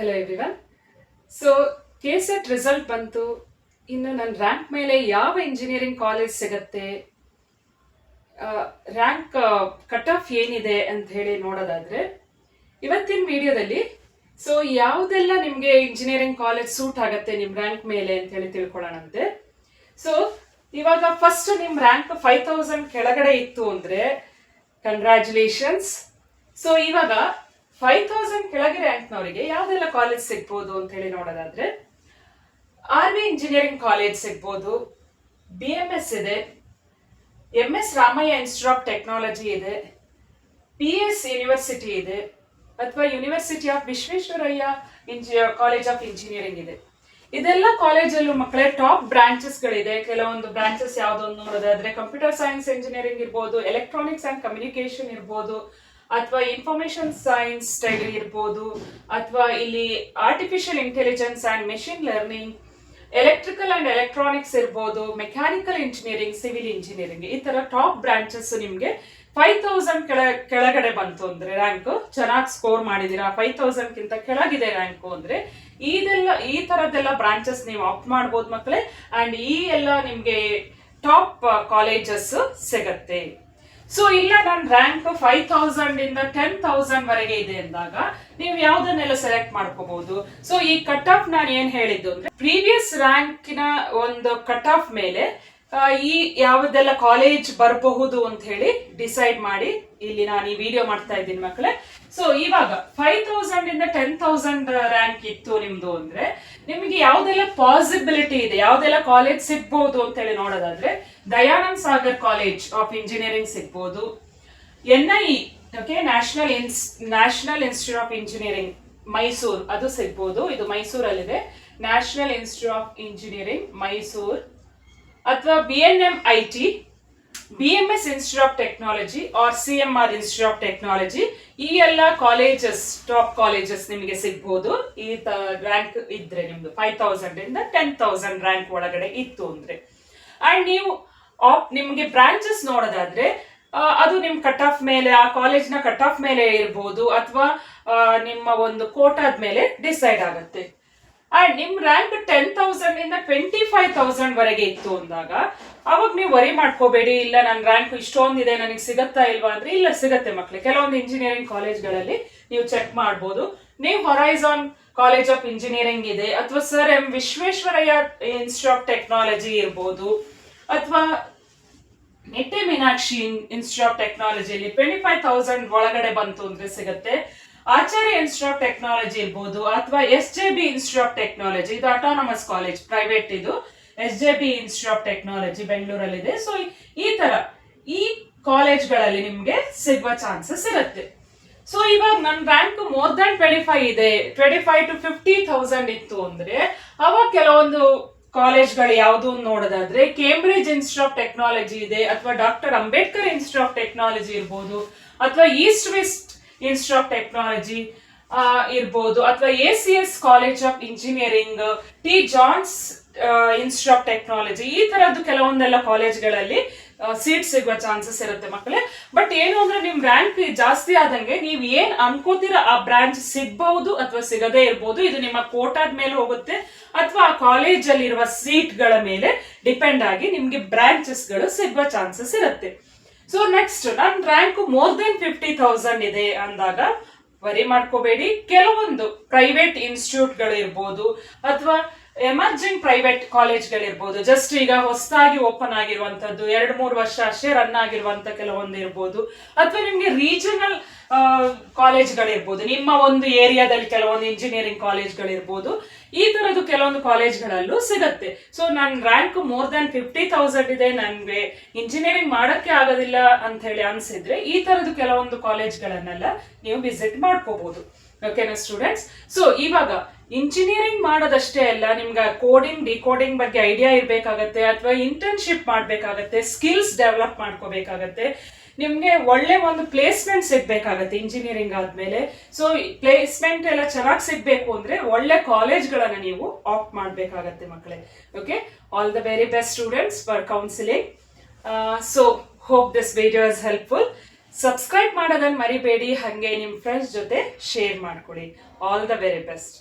Hello everyone. So KSET result ಬಂತು. ಇನ್ನು ನನ್ನ ರ್ಯಾಂಕ್ ಮೇಲೆ ಯಾವ ಇಂಜಿನಿಯರಿಂಗ್ ಕಾಲೇಜ್ ಸಿಗುತ್ತೆ, ರ್ಯಾಂಕ್ ಕಟ್ ಆಫ್ ಏನಿದೆ ಅಂತ ಹೇಳಿ ನೋಡೋದಾದ್ರೆ ಇವತ್ತಿನ ವಿಡಿಯೋದಲ್ಲಿ ಸೊ ಯಾವುದೆಲ್ಲ ನಿಮಗೆ ಇಂಜಿನಿಯರಿಂಗ್ ಕಾಲೇಜ್ ಸೂಟ್ ಆಗುತ್ತೆ ನಿಮ್ಮ ರ್ಯಾಂಕ್ ಮೇಲೆ ಅಂತ ಹೇಳಿ ತಿಳ್ಕೊಳ್ಳೋಣಂತೆ. ಸೊ ಇವಾಗ ಫಸ್ಟ್ ನಿಮ್ಮ ರ್ಯಾಂಕ್ 5000 ಕೆಳಗಡೆ ಇತ್ತು ಅಂದ್ರೆ ಕಂಗ್ರ್ಯಾಚುಲೇಷನ್ಸ್. ಸೊ ಇವಾಗ 5000 ಕೆಳಗೆ ರ್ಯಾಂಕ್ನವರಿಗೆ ಯಾವ್ದೆಲ್ಲ ಕಾಲೇಜ್ ಸಿಗ್ಬೋದು ಅಂತ ಹೇಳಿ ನೋಡೋದಾದ್ರೆ RV ಇಂಜಿನಿಯರಿಂಗ್ ಕಾಲೇಜ್ ಸಿಗ್ಬೋದು, BMS ಇದೆ, MS Ramaiah institute of technology ಇದೆ, PS ಯೂನಿವರ್ಸಿಟಿ ಇದೆ, ಅಥವಾ university of Visvesvaraya college of engineering ಇದೆ. ಇದೆಲ್ಲ ಕಾಲೇಜಲ್ಲೂ ಮಕ್ಕಳೇ ಟಾಪ್ ಬ್ರಾಂಚಸ್ಗಳಿದೆ. ಕೆಲವೊಂದು ಬ್ರಾಂಚಸ್ ಯಾವ್ದೊಂದು ನೋಡೋದಾದ್ರೆ ಕಂಪ್ಯೂಟರ್ ಸೈನ್ಸ್ ಇಂಜಿನಿಯರಿಂಗ್ ಇರ್ಬೋದು, ಎಲೆಕ್ಟ್ರಾನಿಕ್ಸ್ ಅಂಡ್ ಕಮ್ಯುನಿಕೇಶನ್ ಇರ್ಬೋದು, ಅಥವಾ ಇನ್ಫಾರ್ಮೇಶನ್ ಸೈನ್ಸ್ ಸ್ಟಡಿ ಇರ್ಬೋದು, ಅಥವಾ ಇಲ್ಲಿ artificial intelligence and machine learning, electrical and electronics ಇರ್ಬೋದು, ಮೆಕ್ಯಾನಿಕಲ್ ಇಂಜಿನಿಯರಿಂಗ್, ಸಿವಿಲ್ ಇಂಜಿನಿಯರಿಂಗ್, ಈ ತರ ಟಾಪ್ ಬ್ರಾಂಚಸ್ ನಿಮ್ಗೆ 5000 ಕೆಳಗಡೆ ಬಂತು ಅಂದ್ರೆ ರ್ಯಾಂಕ್ ಚೆನ್ನಾಗಿ ಸ್ಕೋರ್ ಮಾಡಿದೀರಾ, 5000 ಕಿಂತ ಕೆಳಗಿದೆ ರ್ಯಾಂಕು ಅಂದ್ರೆ ಈ ತರದೆಲ್ಲ ಬ್ರಾಂಚಸ್ ನೀವು ಆಪ್ಟ್ ಮಾಡ್ಬೋದು ಮಕ್ಕಳೇ. ಅಂಡ್ ಈ ಎಲ್ಲ ನಿಮ್ಗೆ ಟಾಪ್ ಕಾಲೇಜಸ್ ಸಿಗತ್ತೆ. ಸೊ ಇಲ್ಲ ನನ್ನ ರ್ಯಾಂಕ್ 5000 ಇಂದ 10,000 ವರೆಗೆ ಇದೆ ಅಂದಾಗ ನೀವು ಯಾವ್ದನ್ನೆಲ್ಲ ಸೆಲೆಕ್ಟ್ ಮಾಡ್ಕೋಬಹುದು. ಸೊ ಈ ಕಟ್ ಆಫ್ ನಾನು ಏನ್ ಹೇಳಿದ್ದು ಅಂದ್ರೆ ಪ್ರೀವಿಯಸ್ ರ್ಯಾಂಕಿನ ಒಂದು ಕಟ್ ಆಫ್ ಮೇಲೆ ಈ ಯಾವುದೆಲ್ಲ ಕಾಲೇಜ್ ಬರಬಹುದು ಅಂತ ಹೇಳಿ ಡಿಸೈಡ್ ಮಾಡಿ ಇಲ್ಲಿ ನಾನು ಈ ವಿಡಿಯೋ ಮಾಡ್ತಾ ಇದ್ದೀನಿ ಮಕ್ಕಳೇ. ಸೊ ಇವಾಗ 5000 ಇಂದ 10,000 ರ್ಯಾಂಕ್ ಇತ್ತು ನಿಮ್ದು ಅಂದ್ರೆ ನಿಮಗೆ ಯಾವ್ದೆಲ್ಲ ಪಾಸಿಬಿಲಿಟಿ ಇದೆ, ಯಾವ್ದೆಲ್ಲ ಕಾಲೇಜ್ ಸಿಗ್ಬಹುದು ಅಂತ ಹೇಳಿ ನೋಡೋದಾದ್ರೆ Dayanand Sagar college of engineering ಸಿಗ್ಬೋದು, NIE okay national institute of engineering Mysuru ಅದು ಸಿಗ್ಬೋದು, ಇದು ಮೈಸೂರಲ್ಲಿದೆ, national institute of engineering Mysuru, ಅಥವಾ BNM IT, BMS institute of technology or CMR institute of technology, ಈ ಎಲ್ಲ ಕಾಲೇಜಸ್ ಟಾಪ್ ಕಾಲೇಜಸ್ ನಿಮಗೆ ಸಿಗ್ಬೋದು ಈ ರ್ಯಾಂಕ್ ಇದ್ರೆ ನಿಮ್ದು 5000 ಇಂದ 10,000 ರ್ಯಾಂಕ್ ಒಳಗಡೆ ಇತ್ತು ಅಂದ್ರೆ. ಅಂಡ್ ನೀವು ನಿಮ್ಗೆ ಬ್ರಾಂಚಸ್ ನೋಡೋದಾದ್ರೆ ಅದು ನಿಮ್ ಕಟ್ ಆಫ್ ಮೇಲೆ, ಆ ಕಾಲೇಜ್ನ ಕಟ್ ಆಫ್ ಮೇಲೆ ಇರ್ಬೋದು, ಅಥವಾ ನಿಮ್ಮ ಒಂದು ಕೋಟಾದ ಮೇಲೆ ಡಿಸೈಡ್ ಆಗುತ್ತೆ. ಅಂಡ್ ನಿಮ್ ರ್ಯಾಂಕ್ 10,000 ಇಂದ 25,000 ವರೆಗೆ ಇತ್ತು ಅಂದಾಗ ಅವಾಗ ನೀವು ವರಿ ಮಾಡ್ಕೋಬೇಡಿ, ಇಲ್ಲ ನನ್ನ ರ್ಯಾಂಕ್ ಇಷ್ಟೊಂದಿದೆ ನನಗೆ ಸಿಗತ್ತಾ ಇಲ್ವಾ ಅಂದ್ರೆ ಇಲ್ಲ ಸಿಗತ್ತೆ ಮಕ್ಳಿಗೆ. ಕೆಲವೊಂದು ಇಂಜಿನಿಯರಿಂಗ್ ಕಾಲೇಜ್ಗಳಲ್ಲಿ ನೀವು ಚೆಕ್ ಮಾಡ್ಬೋದು. ನೀವು ಹೊರೈಸಾನ್ ಕಾಲೇಜ್ ಆಫ್ ಇಂಜಿನಿಯರಿಂಗ್ ಇದೆ, ಅಥವಾ sir M Visvesvaraya institute of technology ಇರ್ಬೋದು, ಅಥವಾ ನಿಟ್ಟೆ ಮೀನಾಕ್ಷಿ ಇನ್ಸ್ಟಿಟ್ಯೂಟ್ ಆಫ್ ಟೆಕ್ನಾಲಜಿಯಲ್ಲಿ 25,000 ಒಳಗಡೆ ಬಂತು ಅಂದ್ರೆ ಸಿಗತ್ತೆ. ಆಚಾರ್ಯ ಇನ್ಸ್ಟಿಟ್ಯೂಟ್ ಆಫ್ ಟೆಕ್ನಾಲಜಿ ಇರ್ಬೋದು, ಅಥವಾ SJB ಇನ್ಸ್ಟಿಟ್ಯೂಟ್ ಆಫ್ ಟೆಕ್ನಾಲಜಿ, ಇದು ಅಟಾನಮಸ್ ಕಾಲೇಜ್ ಪ್ರೈವೇಟ್, ಇದು SJB ಇನ್ಸ್ಟಿಟ್ಯೂಟ್ ಆಫ್ ಟೆಕ್ನಾಲಜಿ ಬೆಂಗಳೂರಲ್ಲಿದೆ. ಸೊ ಈ ತರ ಈ ಕಾಲೇಜ್ಗಳಲ್ಲಿ ನಿಮ್ಗೆ ಸಿಗುವ ಚಾನ್ಸಸ್ ಇರುತ್ತೆ. ಸೊ ಇವಾಗ ನನ್ನ ರ್ಯಾಂಕ್ ಮೋರ್ ದನ್ 25 ಇದೆ, 25 to 50,000 ಇತ್ತು ಅಂದ್ರೆ ಅವಾಗ ಕೆಲವೊಂದು ಕಾಲೇಜ್ಗಳು ಯಾವುದು ನೋಡೋದಾದ್ರೆ ಕೇಂಬ್ರಿಡ್ಜ್ ಇನ್ಸ್ಟಿಟ್ಯೂಟ್ ಆಫ್ ಟೆಕ್ನಾಲಜಿ ಇದೆ, ಅಥವಾ doctor Ambedkar institute of technology ಇರ್ಬೋದು, ಅಥವಾ east west institute of technology ಇರ್ಬೋದು, ಅಥವಾ ACS college of engineering, T. John's institute of technology, ಈ ತರದ್ದು ಕೆಲವೊಂದೆಲ್ಲ ಕಾಲೇಜ್ಗಳಲ್ಲಿ ಸೀಟ್ ಸಿಗುವ ಚಾನ್ಸಸ್ ಇರುತ್ತೆ ಮಕ್ಕಳೇ. ಬಟ್ ಏನು ಅಂದ್ರೆ ನಿಮ್ ರ್ಯಾಂಕ್ ಜಾಸ್ತಿ ಆದಂಗೆ ನೀವ್ ಏನ್ ಅನ್ಕೋತೀರ ಆ ಬ್ರಾಂಚ್ ಸಿಗ್ಬಹುದು ಅಥವಾ ಸಿಗದೇ ಇರ್ಬೋದು. ಇದು ನಿಮ್ಮ ಕೋಟಾದ ಮೇಲೆ ಹೋಗುತ್ತೆ, ಅಥವಾ ಆ ಕಾಲೇಜ್ ಅಲ್ಲಿ ಇರುವ ಸೀಟ್ ಗಳ ಮೇಲೆ ಡಿಪೆಂಡ್ ಆಗಿ ನಿಮ್ಗೆ ಬ್ರಾಂಚಸ್ ಗಳು ಸಿಗುವ ಚಾನ್ಸಸ್ ಇರುತ್ತೆ. ಸೊ ನೆಕ್ಸ್ಟ್ ನನ್ನ ರ್ಯಾಂಕ್ ಮೋರ್ ದೆನ್ 50,000 ಇದೆ ಅಂದಾಗ ವರಿ ಮಾಡ್ಕೋಬೇಡಿ. ಕೆಲವೊಂದು ಪ್ರೈವೇಟ್ ಇನ್ಸ್ಟಿಟ್ಯೂಟ್ ಗಳು ಇರ್ಬೋದು, ಅಥವಾ ಎಮರ್ಜಿಂಗ್ ಪ್ರೈವೇಟ್ ಕಾಲೇಜ್ಗಳಿರ್ಬೋದು, ಜಸ್ಟ್ ಈಗ ಹೊಸದಾಗಿ ಓಪನ್ ಆಗಿರುವಂತದ್ದು 2-3 ವರ್ಷ ಅಷ್ಟೇ ರನ್ ಆಗಿರುವಂತ ಕೆಲವೊಂದು ಇರ್ಬೋದು, ಅಥವಾ ನಿಮ್ಗೆ ರೀಜನಲ್ ಕಾಲೇಜ್ಗಳಿರ್ಬೋದು, ನಿಮ್ಮ ಒಂದು ಏರಿಯಾದಲ್ಲಿ ಕೆಲವೊಂದು ಇಂಜಿನಿಯರಿಂಗ್ ಕಾಲೇಜ್ಗಳಿರ್ಬೋದು, ಈ ತರದ್ದು ಕೆಲವೊಂದು ಕಾಲೇಜ್ಗಳಲ್ಲೂ ಸಿಗತ್ತೆ. ಸೊ ನನ್ನ ರ್ಯಾಂಕ್ ಮೋರ್ ದನ್ 50,000 ಇದೆ, ನನ್ಗೆ ಇಂಜಿನಿಯರಿಂಗ್ ಮಾಡಕ್ಕೆ ಆಗೋದಿಲ್ಲ ಅಂತ ಹೇಳಿ ಅನ್ಸಿದ್ರೆ ಈ ತರದ್ದು ಕೆಲವೊಂದು ಕಾಲೇಜ್ಗಳನ್ನೆಲ್ಲ ನೀವು ವಿಸಿಟ್ ಮಾಡ್ಕೋಬಹುದು. ಓಕೆನಾ ಸ್ಟೂಡೆಂಟ್ಸ್? ಸೊ ಇವಾಗ ಇಂಜಿನಿಯರಿಂಗ್ ಮಾಡೋದಷ್ಟೇ ಅಲ್ಲ, ನಿಮ್ಗೆ ಕೋಡಿಂಗ್ ಡಿಕೋಡಿಂಗ್ ಬಗ್ಗೆ ಐಡಿಯಾ ಇರ್ಬೇಕಾಗತ್ತೆ, ಅಥವಾ ಇಂಟರ್ನ್ಶಿಪ್ ಮಾಡ್ಬೇಕಾಗತ್ತೆ, ಸ್ಕಿಲ್ಸ್ ಡೆವಲಪ್ ಮಾಡ್ಕೋಬೇಕಾಗತ್ತೆ, ನಿಮ್ಗೆ ಒಳ್ಳೆ ಒಂದು ಪ್ಲೇಸ್ಮೆಂಟ್ ಸಿಗ್ಬೇಕಾಗತ್ತೆ ಇಂಜಿನಿಯರಿಂಗ್ ಆದ್ಮೇಲೆ. ಸೊ ಪ್ಲೇಸ್ಮೆಂಟ್ ಎಲ್ಲ ಚೆನ್ನಾಗಿ ಸಿಗ್ಬೇಕು ಅಂದ್ರೆ ಒಳ್ಳೆ ಕಾಲೇಜ್ಗಳನ್ನ ನೀವು ಆಪ್ಟ್ ಮಾಡ್ಬೇಕಾಗತ್ತೆ ಮಕ್ಕಳೇ. Okay, all the very best students for counselling. So hope this video is helpful. Subscribe ಮಾಡೋದನ್ನ ಮರಿಬೇಡಿ, ಹಾಗೆ ನಿಮ್ಮ ಫ್ರೆಂಡ್ಸ್ ಜೊತೆ ಶೇರ್ ಮಾಡ್ಕೊಳ್ಳಿ. All the very best.